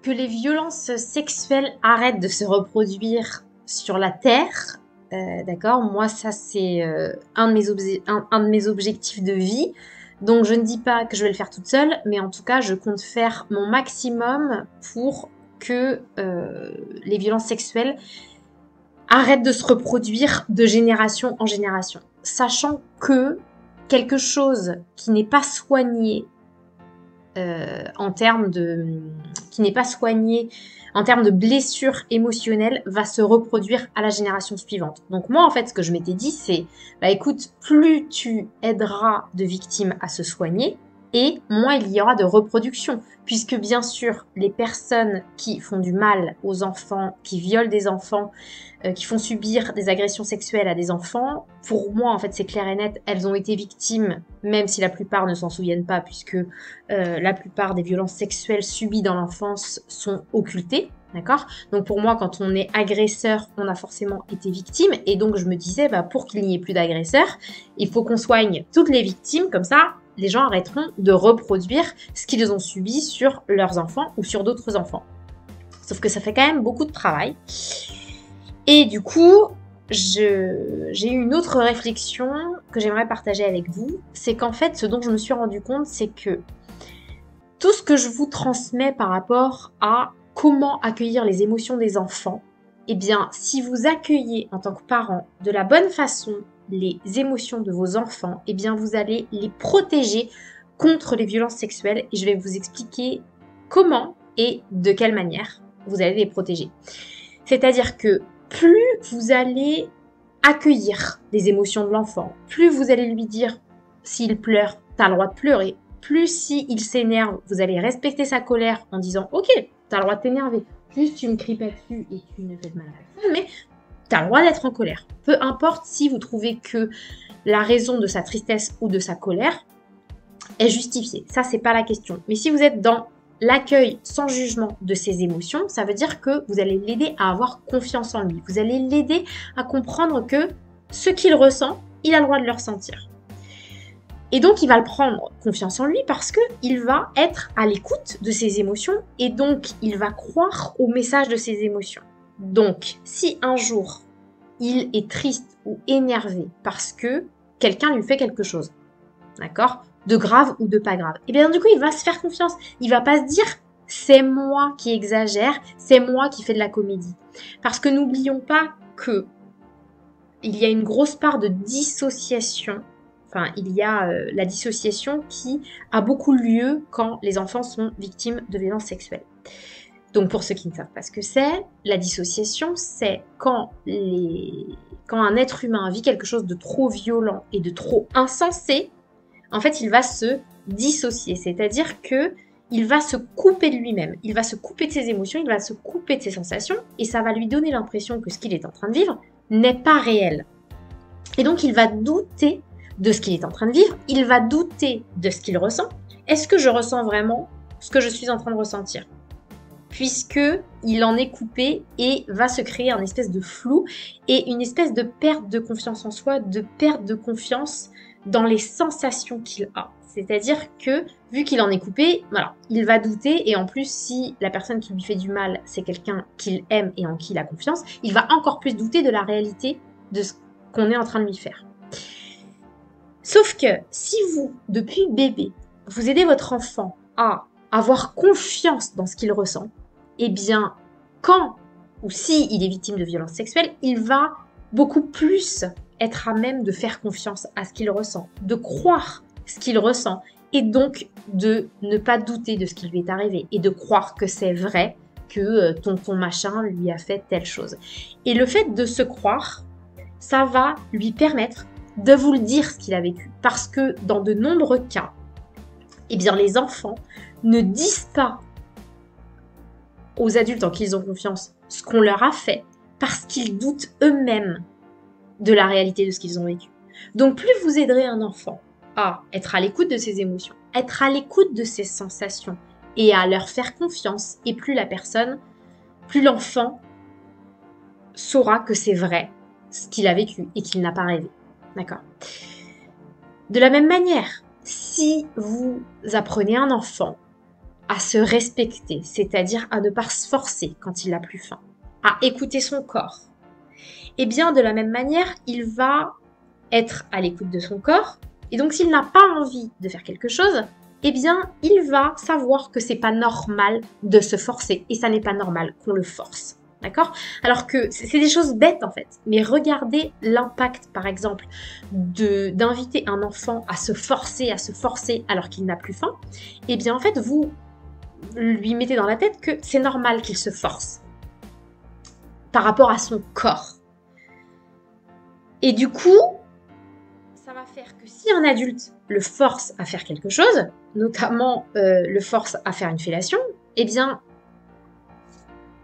que les violences sexuelles arrêtent de se reproduire sur la Terre, d'accord? Moi, ça, c'est un de mes objectifs de vie. Donc, je ne dis pas que je vais le faire toute seule, mais en tout cas, je compte faire mon maximum pour que les violences sexuelles arrêtent de se reproduire de génération en génération. Sachant que quelque chose qui n'est pas soigné qui n'est pas soigné en termes de blessures émotionnelles va se reproduire à la génération suivante. Donc moi, en fait, ce que je m'étais dit, c'est, bah écoute, plus tu aideras de victimes à se soigner, et moins il y aura de reproduction. Puisque bien sûr, les personnes qui font du mal aux enfants, qui violent des enfants, qui font subir des agressions sexuelles à des enfants, pour moi, en fait, c'est clair et net, elles ont été victimes, même si la plupart ne s'en souviennent pas, puisque la plupart des violences sexuelles subies dans l'enfance sont occultées. D'accord? Donc pour moi, quand on est agresseur, on a forcément été victime. Et donc je me disais, bah, pour qu'il n'y ait plus d'agresseurs, il faut qu'on soigne toutes les victimes. Comme ça, les gens arrêteront de reproduire ce qu'ils ont subi sur leurs enfants ou sur d'autres enfants. Sauf que ça fait quand même beaucoup de travail. Et du coup, j'ai eu une autre réflexion que j'aimerais partager avec vous. C'est qu'en fait, ce dont je me suis rendu compte, c'est que tout ce que je vous transmets par rapport à comment accueillir les émotions des enfants, eh bien, si vous accueillez en tant que parent de la bonne façon les émotions de vos enfants, eh bien, vous allez les protéger contre les violences sexuelles. Et je vais vous expliquer comment et de quelle manière vous allez les protéger. C'est-à-dire que plus vous allez accueillir les émotions de l'enfant, plus vous allez lui dire, s'il pleure, t'as le droit de pleurer, plus s'il s'énerve, vous allez respecter sa colère en disant « Ok, t'as le droit de t'énerver, juste tu me cries pas dessus et tu ne fais de mal à personne, mais t'as le droit d'être en colère. » Peu importe si vous trouvez que la raison de sa tristesse ou de sa colère est justifiée. Ça, c'est pas la question. Mais si vous êtes dans l'accueil sans jugement de ses émotions, ça veut dire que vous allez l'aider à avoir confiance en lui. Vous allez l'aider à comprendre que ce qu'il ressent, il a le droit de le ressentir. Et donc, il va le prendre confiance en lui parce qu'il va être à l'écoute de ses émotions et donc, il va croire au message de ses émotions. Donc, si un jour, il est triste ou énervé parce que quelqu'un lui fait quelque chose, d'accord ? De grave ou de pas grave, et bien du coup, il va se faire confiance. Il va pas se dire « c'est moi qui exagère, c'est moi qui fais de la comédie ». Parce que n'oublions pas que il y a une grosse part de dissociation. Enfin, il y a la dissociation qui a beaucoup lieu quand les enfants sont victimes de violences sexuelles. Donc, pour ceux qui ne savent pas ce que c'est, la dissociation, c'est quand un être humain vit quelque chose de trop violent et de trop insensé, en fait, il va se dissocier. C'est-à-dire que il va se couper de lui-même, il va se couper de ses émotions, il va se couper de ses sensations, et ça va lui donner l'impression que ce qu'il est en train de vivre n'est pas réel. Et donc, il va douter de ce qu'il est en train de vivre, il va douter de ce qu'il ressent. Est-ce que je ressens vraiment ce que je suis en train de ressentir ? Puisqu'il en est coupé et va se créer un espèce de flou et une espèce de perte de confiance en soi, de perte de confiance dans les sensations qu'il a. C'est-à-dire que, vu qu'il en est coupé, voilà, il va douter et en plus, si la personne qui lui fait du mal, c'est quelqu'un qu'il aime et en qui il a confiance, il va encore plus douter de la réalité de ce qu'on est en train de lui faire. Sauf que si vous, depuis bébé, vous aidez votre enfant à avoir confiance dans ce qu'il ressent, eh bien, quand ou si il est victime de violences sexuelles, il va beaucoup plus être à même de faire confiance à ce qu'il ressent, de croire ce qu'il ressent et donc de ne pas douter de ce qui lui est arrivé et de croire que c'est vrai que tonton machin lui a fait telle chose. Et le fait de se croire, ça va lui permettre de vous le dire ce qu'il a vécu. Parce que dans de nombreux cas, eh bien, les enfants ne disent pas aux adultes en qui ils ont confiance ce qu'on leur a fait parce qu'ils doutent eux-mêmes de la réalité de ce qu'ils ont vécu. Donc, plus vous aiderez un enfant à être à l'écoute de ses émotions, être à l'écoute de ses sensations et à leur faire confiance, et plus l'enfant saura que c'est vrai ce qu'il a vécu et qu'il n'a pas rêvé. D'accord ? De la même manière, si vous apprenez à un enfant à se respecter, c'est-à-dire à ne pas se forcer quand il n'a plus faim, à écouter son corps, et bien de la même manière, il va être à l'écoute de son corps, et donc s'il n'a pas envie de faire quelque chose, eh bien il va savoir que c'est pas normal de se forcer, et ça n'est pas normal qu'on le force. D'accord? Alors que c'est des choses bêtes en fait, mais regardez l'impact par exemple d'inviter un enfant à se forcer alors qu'il n'a plus faim, eh bien en fait vous lui mettez dans la tête que c'est normal qu'il se force par rapport à son corps. Et du coup, ça va faire que si un adulte le force à faire quelque chose, notamment le force à faire une fellation, eh bien,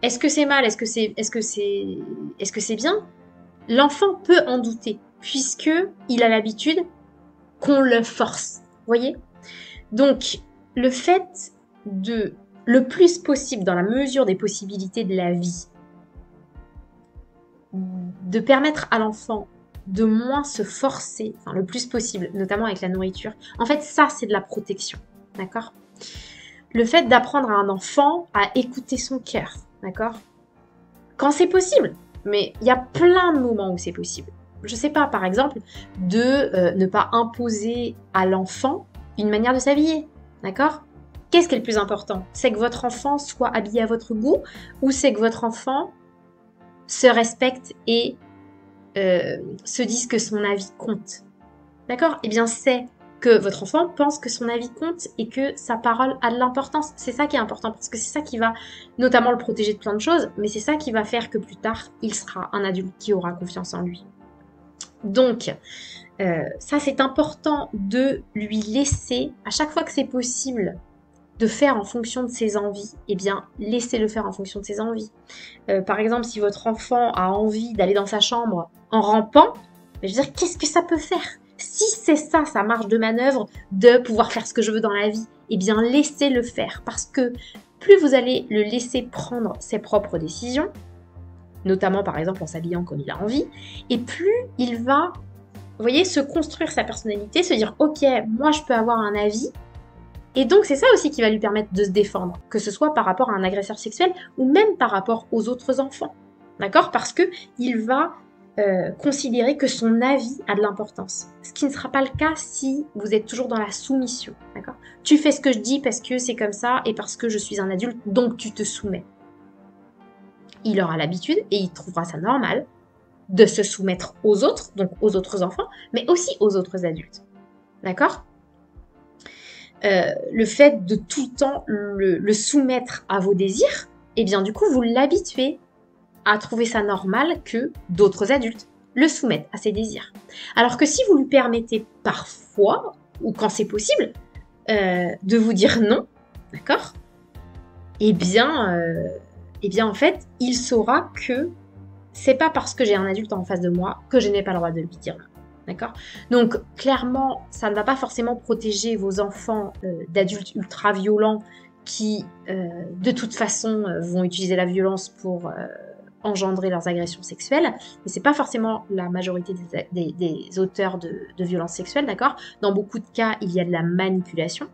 est-ce que c'est mal? Est-ce que c'est bien? L'enfant peut en douter, puisque il a l'habitude qu'on le force. Voyez? Donc, le fait de, le plus possible, dans la mesure des possibilités de la vie, de permettre à l'enfant de moins se forcer, enfin le plus possible, notamment avec la nourriture. En fait, ça, c'est de la protection, d'accord? Le fait d'apprendre à un enfant à écouter son cœur, d'accord? Quand c'est possible, mais il y a plein de moments où c'est possible. Je sais pas, par exemple, de ne pas imposer à l'enfant une manière de s'habiller, d'accord? Qu'est-ce qui est le plus important? C'est que votre enfant soit habillé à votre goût ou c'est que votre enfant se respecte et se dise que son avis compte. D'accord? Eh bien, c'est que votre enfant pense que son avis compte et que sa parole a de l'importance. C'est ça qui est important parce que c'est ça qui va notamment le protéger de plein de choses, mais c'est ça qui va faire que plus tard, il sera un adulte qui aura confiance en lui. Donc, ça, c'est important de lui laisser, à chaque fois que c'est possible, de faire en fonction de ses envies, eh bien, laissez-le faire en fonction de ses envies. Par exemple, si votre enfant a envie d'aller dans sa chambre en rampant, je veux dire, qu'est-ce que ça peut faire? Si c'est ça, sa marge de manœuvre de pouvoir faire ce que je veux dans la vie, eh bien, laissez-le faire. Parce que plus vous allez le laisser prendre ses propres décisions, notamment par exemple en s'habillant comme il a envie, et plus il va, vous voyez, se construire sa personnalité, se dire, ok, moi je peux avoir un avis, et donc, c'est ça aussi qui va lui permettre de se défendre, que ce soit par rapport à un agresseur sexuel ou même par rapport aux autres enfants. D'accord? Parce qu'il va considérer que son avis a de l'importance. Ce qui ne sera pas le cas si vous êtes toujours dans la soumission. D'accord? Tu fais ce que je dis parce que c'est comme ça et parce que je suis un adulte, donc tu te soumets. Il aura l'habitude et il trouvera ça normal de se soumettre aux autres, donc aux autres enfants, mais aussi aux autres adultes. D'accord? Le fait de tout le temps le soumettre à vos désirs, eh bien du coup vous l'habituez à trouver ça normal que d'autres adultes le soumettent à ses désirs. Alors que si vous lui permettez parfois, ou quand c'est possible, de vous dire non, d'accord? Eh bien en fait, il saura que c'est pas parce que j'ai un adulte en face de moi que je n'ai pas le droit de lui dire non. D'accord? Donc, clairement, ça ne va pas forcément protéger vos enfants d'adultes ultra violents qui, de toute façon, vont utiliser la violence pour engendrer leurs agressions sexuelles. Mais c'est pas forcément la majorité des auteurs de violences sexuelles, d'accord? Dans beaucoup de cas, il y a de la manipulation.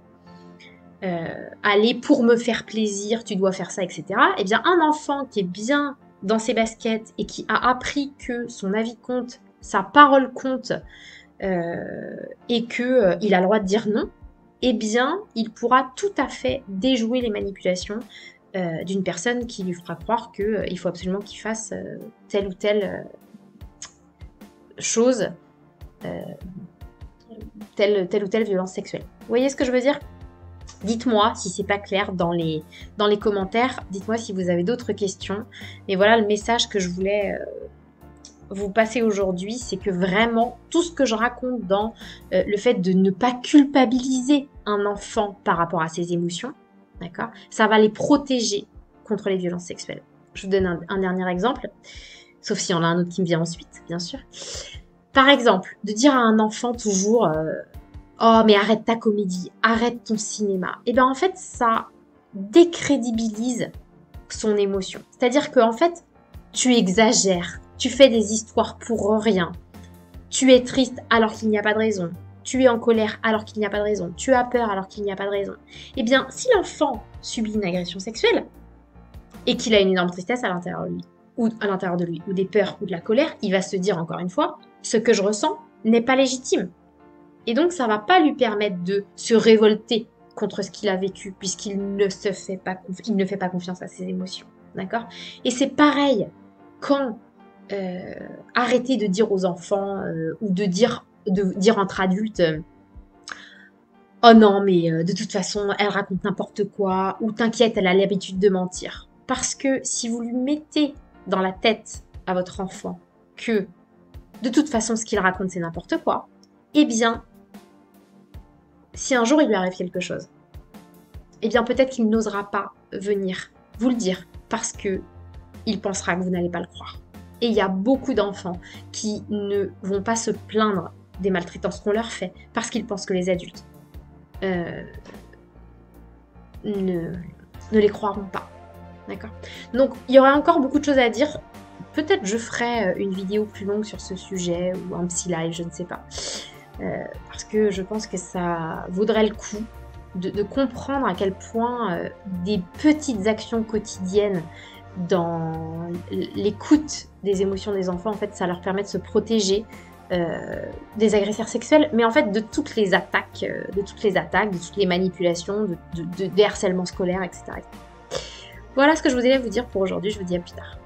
Allez, pour me faire plaisir, tu dois faire ça, etc. Eh bien, un enfant qui est bien dans ses baskets et qui a appris que son avis compte, sa parole compte et qu'il a le droit de dire non, eh bien, il pourra tout à fait déjouer les manipulations d'une personne qui lui fera croire qu'il faut absolument qu'il fasse telle ou telle chose, telle ou telle violence sexuelle. Vous voyez ce que je veux dire? Dites-moi si c'est pas clair dans les commentaires, dites-moi si vous avez d'autres questions. Mais voilà le message que je voulais vous passer aujourd'hui, c'est que vraiment, tout ce que je raconte dans le fait de ne pas culpabiliser un enfant par rapport à ses émotions, d'accord, ça va les protéger contre les violences sexuelles. Je vous donne un dernier exemple, sauf s'il y en a un autre qui me vient ensuite, bien sûr. Par exemple, de dire à un enfant toujours oh, mais arrête ta comédie, arrête ton cinéma. Et bien en fait, ça décrédibilise son émotion. C'est-à-dire qu'en fait, tu exagères. Tu fais des histoires pour rien. Tu es triste alors qu'il n'y a pas de raison. tu es en colère alors qu'il n'y a pas de raison, tu as peur alors qu'il n'y a pas de raison, eh bien, si l'enfant subit une agression sexuelle et qu'il a une énorme tristesse à l'intérieur de lui, ou des peurs ou de la colère, il va se dire encore une fois, ce que je ressens n'est pas légitime. Et donc, ça va pas lui permettre de se révolter contre ce qu'il a vécu, puisqu'il ne fait pas confiance à ses émotions. D'accord? Et c'est pareil quand arrêtez de dire aux enfants ou de dire entre adultes oh non, mais de toute façon, elle raconte n'importe quoi, ou t'inquiète, elle a l'habitude de mentir. Parce que si vous lui mettez dans la tête à votre enfant que de toute façon, ce qu'il raconte, c'est n'importe quoi, eh bien, si un jour il lui arrive quelque chose, eh bien peut-être qu'il n'osera pas venir vous le dire parce que il pensera que vous n'allez pas le croire. Et il y a beaucoup d'enfants qui ne vont pas se plaindre des maltraitances qu'on leur fait parce qu'ils pensent que les adultes ne les croiront pas. D'accord? Donc, il y aurait encore beaucoup de choses à dire. Peut-être je ferai une vidéo plus longue sur ce sujet ou un petit live, je ne sais pas. Parce que je pense que ça vaudrait le coup de comprendre à quel point des petites actions quotidiennes dans l'écoute des émotions des enfants, en fait, ça leur permet de se protéger des agresseurs sexuels, mais en fait de toutes les attaques, de toutes les manipulations, des harcèlements scolaires, etc. Voilà ce que je voulais vous dire pour aujourd'hui. Je vous dis à plus tard.